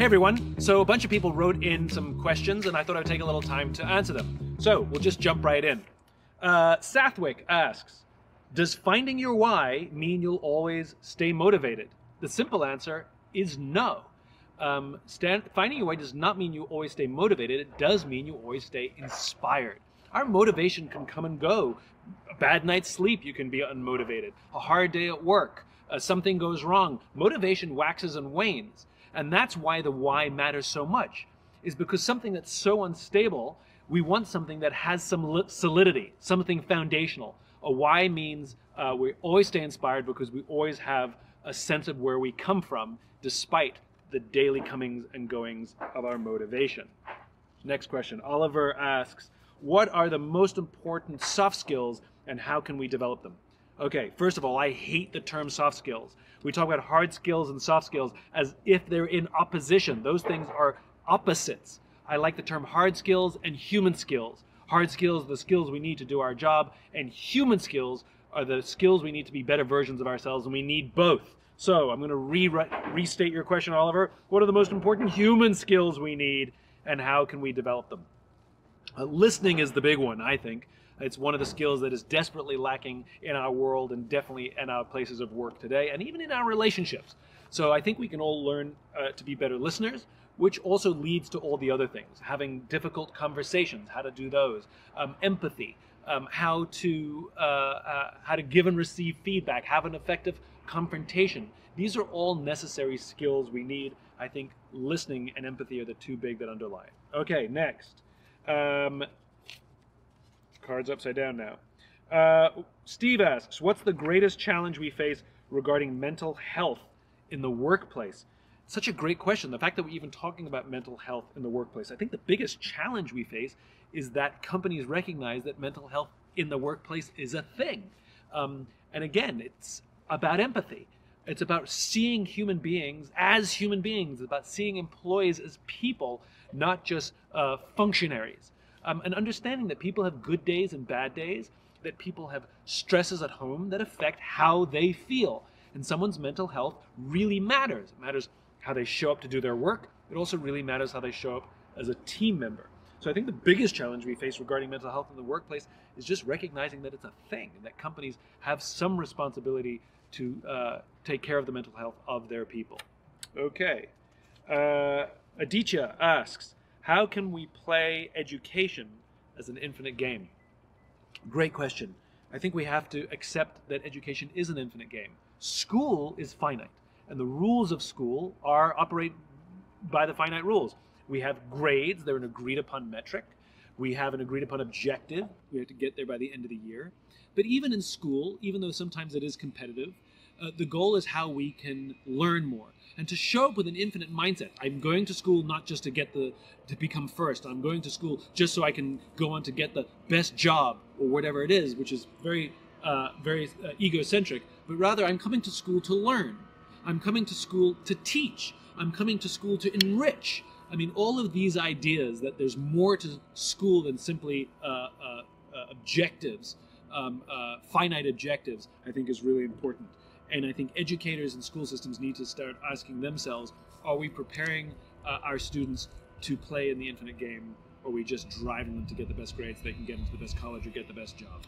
everyone, so a bunch of people wrote in some questions and I thought I'd take a little time to answer them. So we'll just jump right in. Sathwick asks, does finding your why mean you'll always stay motivated? The simple answer is no. Finding your why does not mean you always stay motivated. It does mean you always stay inspired. Our motivation can come and go. A bad night's sleep, you can be unmotivated. A hard day at work, something goes wrong. Motivation waxes and wanes. And that's why the why matters so much, is because something that's so unstable, we want something that has some solidity, something foundational. A why means we always stay inspired because we always have a sense of where we come from, despite the daily comings and goings of our motivation. Next question. Oliver asks, what are the most important soft skills and how can we develop them? Okay, first of all, I hate the term soft skills. We talk about hard skills and soft skills as if they're in opposition. Those things are opposites. I like the term hard skills and human skills. Hard skills are the skills we need to do our job, and human skills are the skills we need to be better versions of ourselves, and we need both. So I'm going to restate your question, Oliver. What are the most important human skills we need, and how can we develop them? Listening is the big one, I think. It's one of the skills that is desperately lacking in our world and definitely in our places of work today, and even in our relationships. So I think we can all learn to be better listeners, which also leads to all the other things. Having difficult conversations, how to do those. Empathy, how to give and receive feedback, have an effective confrontation. These are all necessary skills we need. I think listening and empathy are the two big that underlie it. Okay, next. Cards upside down now. Steve asks, what's the greatest challenge we face regarding mental health in the workplace? Such a great question. The fact that we're even talking about mental health in the workplace. I think the biggest challenge we face is that companies recognize that mental health in the workplace is a thing. And again, it's about empathy. It's about seeing human beings as human beings. It's about seeing employees as people, not just functionaries. And understanding that people have good days and bad days, that people have stresses at home that affect how they feel. And someone's mental health really matters. It matters how they show up to do their work. It also really matters how they show up as a team member. So I think the biggest challenge we face regarding mental health in the workplace is just recognizing that it's a thing and that companies have some responsibility to take care of the mental health of their people. Okay. Aditya asks, how can we play education as an infinite game? Great question. I think we have to accept that education is an infinite game. School is finite, and the rules of school operate by the finite rules. We have grades, they're an agreed upon metric. We have an agreed upon objective. We have to get there by the end of the year. But even in school, even though sometimes it is competitive, the goal is how we can learn more and to show up with an infinite mindset. I'm going to school not just to become first. I'm going to school just so I can go on to get the best job or whatever it is, which is very egocentric. But rather, I'm coming to school to learn. I'm coming to school to teach. I'm coming to school to enrich. I mean, all of these ideas that there's more to school than simply objectives, finite objectives, I think is really important. And I think educators and school systems need to start asking themselves, are we preparing our students to play in the infinite game, or are we just driving them to get the best grades so they can get into the best college or get the best job?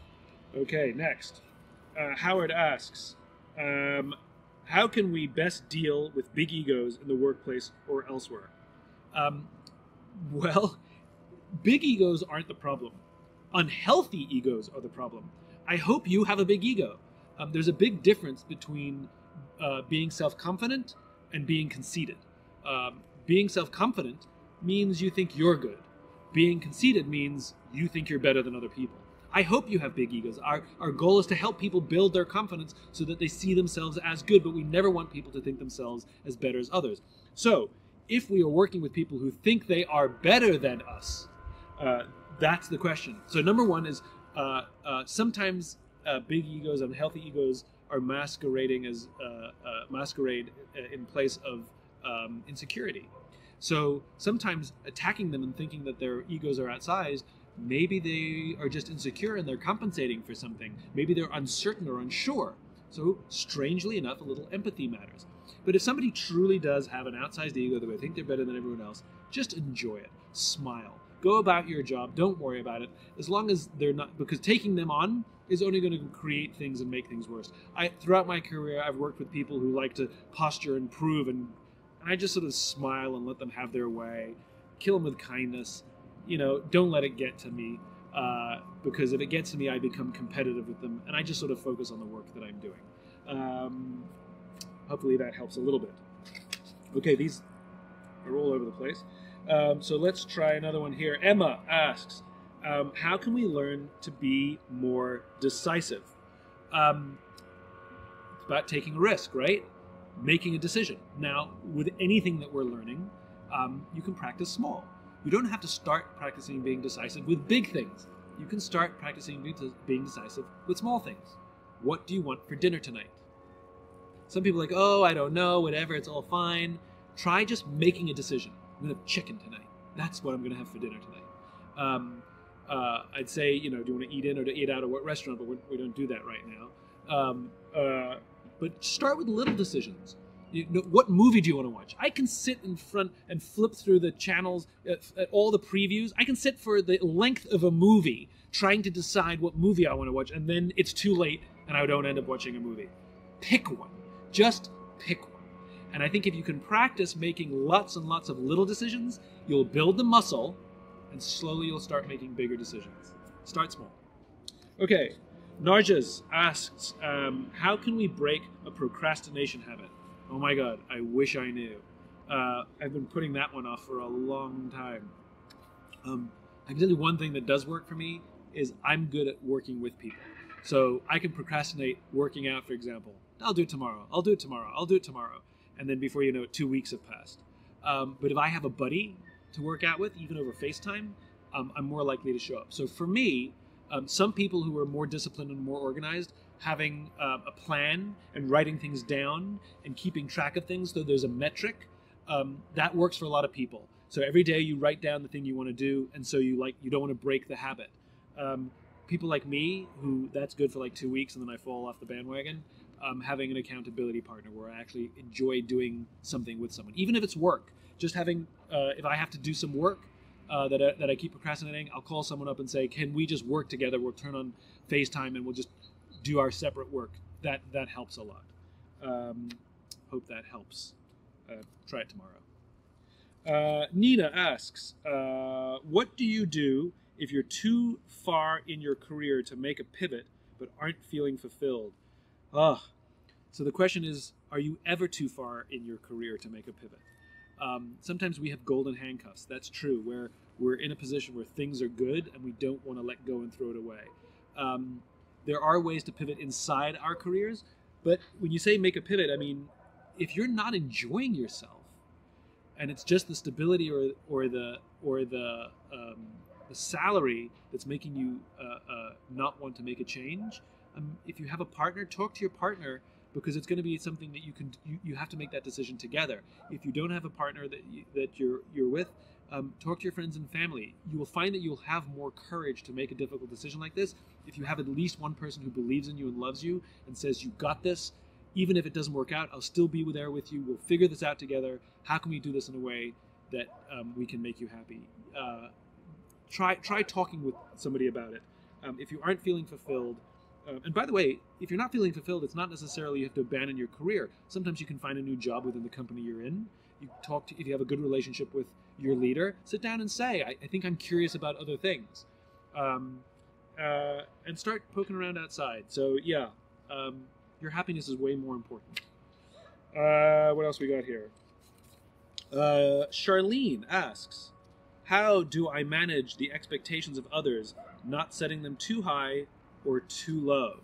Okay, next. Howard asks, how can we best deal with big egos in the workplace or elsewhere? Well, big egos aren't the problem. Unhealthy egos are the problem. I hope you have a big ego. There's a big difference between being self-confident and being conceited. Being self-confident means you think you're good. Being conceited means you think you're better than other people. I hope you have big egos. Our goal is to help people build their confidence so that they see themselves as good, but we never want people to think themselves as better as others. So, if we are working with people who think they are better than us, that's the question. So number one is sometimes big egos and healthy egos are masquerading as masquerade in place of insecurity. So sometimes attacking them and thinking that their egos are outsized, maybe they are just insecure and they're compensating for something. Maybe they're uncertain or unsure. So strangely enough, a little empathy matters. But if somebody truly does have an outsized ego, they think they're better than everyone else, just enjoy it. Smile. Go about your job. Don't worry about it. As long as they're not, because taking them on is only going to create things and make things worse. Throughout my career, I've worked with people who like to posture and prove, and I just sort of smile and let them have their way. Kill them with kindness. Don't let it get to me, because if it gets to me, I become competitive with them, and I just sort of focus on the work that I'm doing. Hopefully that helps a little bit. Okay, these are all over the place. So let's try another one here. Emma asks, how can we learn to be more decisive? It's about taking a risk, right? Making a decision. Now, with anything that we're learning, you can practice small. You don't have to start practicing being decisive with big things. You can start practicing being decisive with small things. What do you want for dinner tonight? Some people are like, oh, I don't know, whatever, it's all fine. Try just making a decision. I'm going to have chicken tonight. That's what I'm going to have for dinner tonight. I'd say, do you want to eat in or to eat out at what restaurant? But we don't do that right now. But start with little decisions. What movie do you want to watch? I can sit in front and flip through the channels at all the previews. I can sit for the length of a movie trying to decide what movie I want to watch, and then it's too late and I don't end up watching a movie. Pick one. Just pick one. And I think if you can practice making lots and lots of little decisions, you'll build the muscle, and slowly you'll start making bigger decisions. Start small. Okay, Narjas asks, how can we break a procrastination habit? Oh my God, I wish I knew. I've been putting that one off for a long time. I can tell you one thing that does work for me is I'm good at working with people. So I can procrastinate working out, for example. I'll do it tomorrow. I'll do it tomorrow. I'll do it tomorrow. And then before you know it, 2 weeks have passed. But if I have a buddy to work out with, even over FaceTime, I'm more likely to show up. So for me, some people who are more disciplined and more organized, having a plan and writing things down and keeping track of things so there's a metric, that works for a lot of people. So every day you write down the thing you want to do, and so you don't want to break the habit. People like me, who that's good for like 2 weeks and then I fall off the bandwagon, having an accountability partner where I actually enjoy doing something with someone, even if it's work. Just having, if I have to do some work that I keep procrastinating, I'll call someone up and say, can we just work together? We'll turn on FaceTime and we'll just do our separate work. That helps a lot. Hope that helps. Try it tomorrow. Nina asks, what do you do if you're too far in your career to make a pivot but aren't feeling fulfilled? So the question is, are you ever too far in your career to make a pivot? Sometimes we have golden handcuffs. That's true, where we're in a position where things are good and we don't want to let go and throw it away. There are ways to pivot inside our careers, but when you say make a pivot, I mean, if you're not enjoying yourself and it's just the stability or the salary that's making you not want to make a change, if you have a partner, talk to your partner, because it's going to be something that you have to make that decision together. If you don't have a partner that you're with, talk to your friends and family. You will find that you'll have more courage to make a difficult decision like this if you have at least one person who believes in you and loves you and says, you got this. Even if it doesn't work out, I'll still be there with you. We'll figure this out together. How can we do this in a way that we can make you happy? Try talking with somebody about it. If you aren't feeling fulfilled, and by the way, if you're not feeling fulfilled, it's not necessarily you have to abandon your career. Sometimes you can find a new job within the company you're in. If you have a good relationship with your leader, sit down and say, I think I'm curious about other things. And start poking around outside. So yeah, your happiness is way more important. What else we got here? Charlene asks, how do I manage the expectations of others, not setting them too high or too low?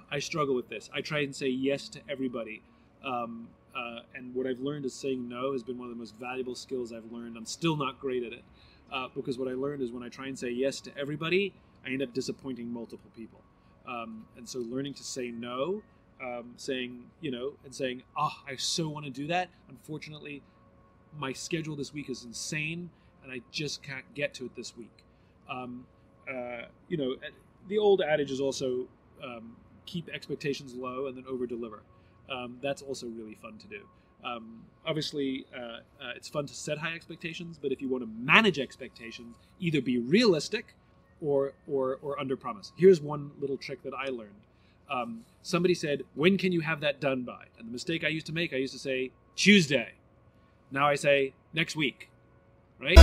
I struggle with this. I try and say yes to everybody. And what I've learned is saying no has been one of the most valuable skills I've learned. I'm still not great at it. Because what I learned is when I try and say yes to everybody, I end up disappointing multiple people. And so learning to say no, saying, I so want to do that. Unfortunately, my schedule this week is insane and I just can't get to it this week. The old adage is also keep expectations low and then over-deliver. That's also really fun to do. Obviously, it's fun to set high expectations, but if you want to manage expectations, either be realistic or under promise. Here's one little trick that I learned. Somebody said, when can you have that done by? And the mistake I used to make, I used to say Tuesday. Now I say next week, right?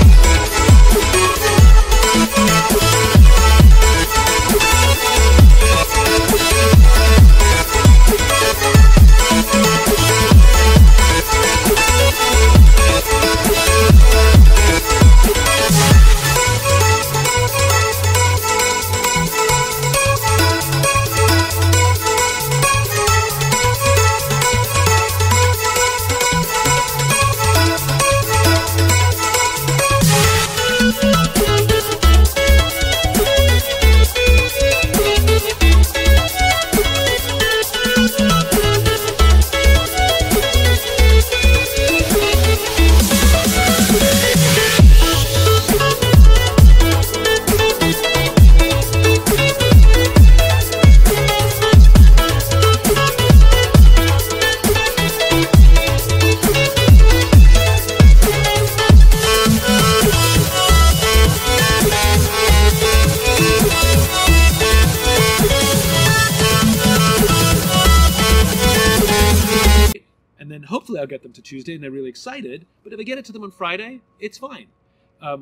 Hopefully I'll get them to Tuesday and they're really excited, but if I get it to them on Friday, it's fine.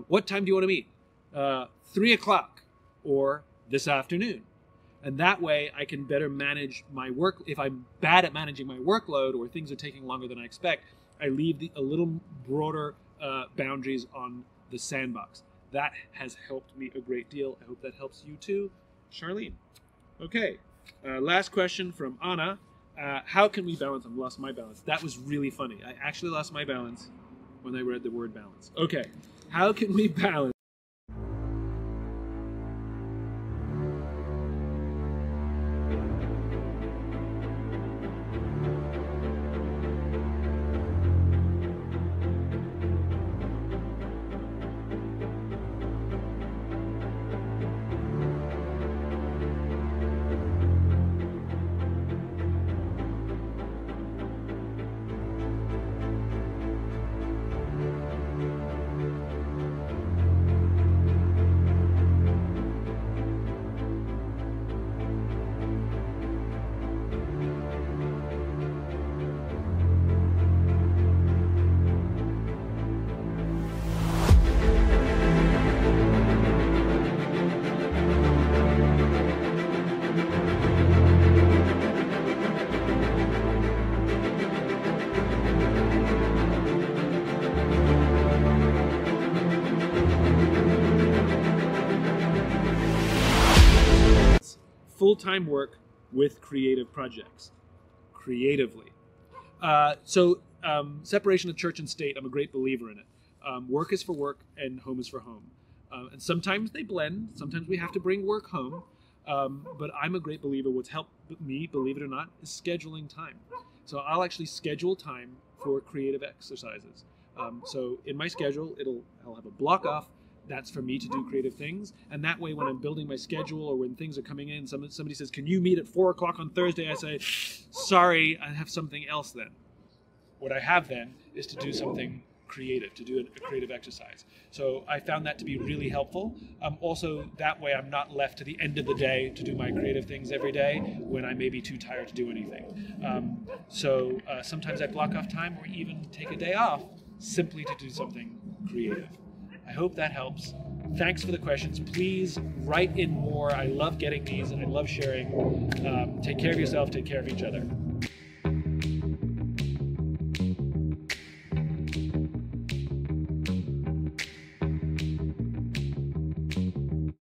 What time do you want to meet? 3 o'clock or this afternoon. And that way I can better manage my work. If I'm bad at managing my workload or things are taking longer than I expect, I leave a little broader boundaries on the sandbox. That has helped me a great deal. I hope that helps you too. Charlene. Okay, last question from Anna. How can we balance? I've lost my balance. That was really funny. I actually lost my balance when I read the word balance. Okay, how can we balance? Full-time work with creative projects, creatively. Separation of church and state, I'm a great believer in it. Work is for work and home is for home. And sometimes they blend, sometimes we have to bring work home, but I'm a great believer. What's helped me, believe it or not, is scheduling time. So I'll actually schedule time for creative exercises. So in my schedule, I'll have a block off. That's for me to do creative things. And that way, when I'm building my schedule or when things are coming in, somebody says, can you meet at 4 o'clock on Thursday? I say, sorry, I have something else then. What I have then is to do something creative, to do a creative exercise. So I found that to be really helpful. Also, that way I'm not left to the end of the day to do my creative things every day when I may be too tired to do anything. Sometimes I block off time or even take a day off simply to do something creative. I hope that helps. Thanks for the questions. Please write in more. I love getting these and I love sharing. Take care of yourself. Take care of each other.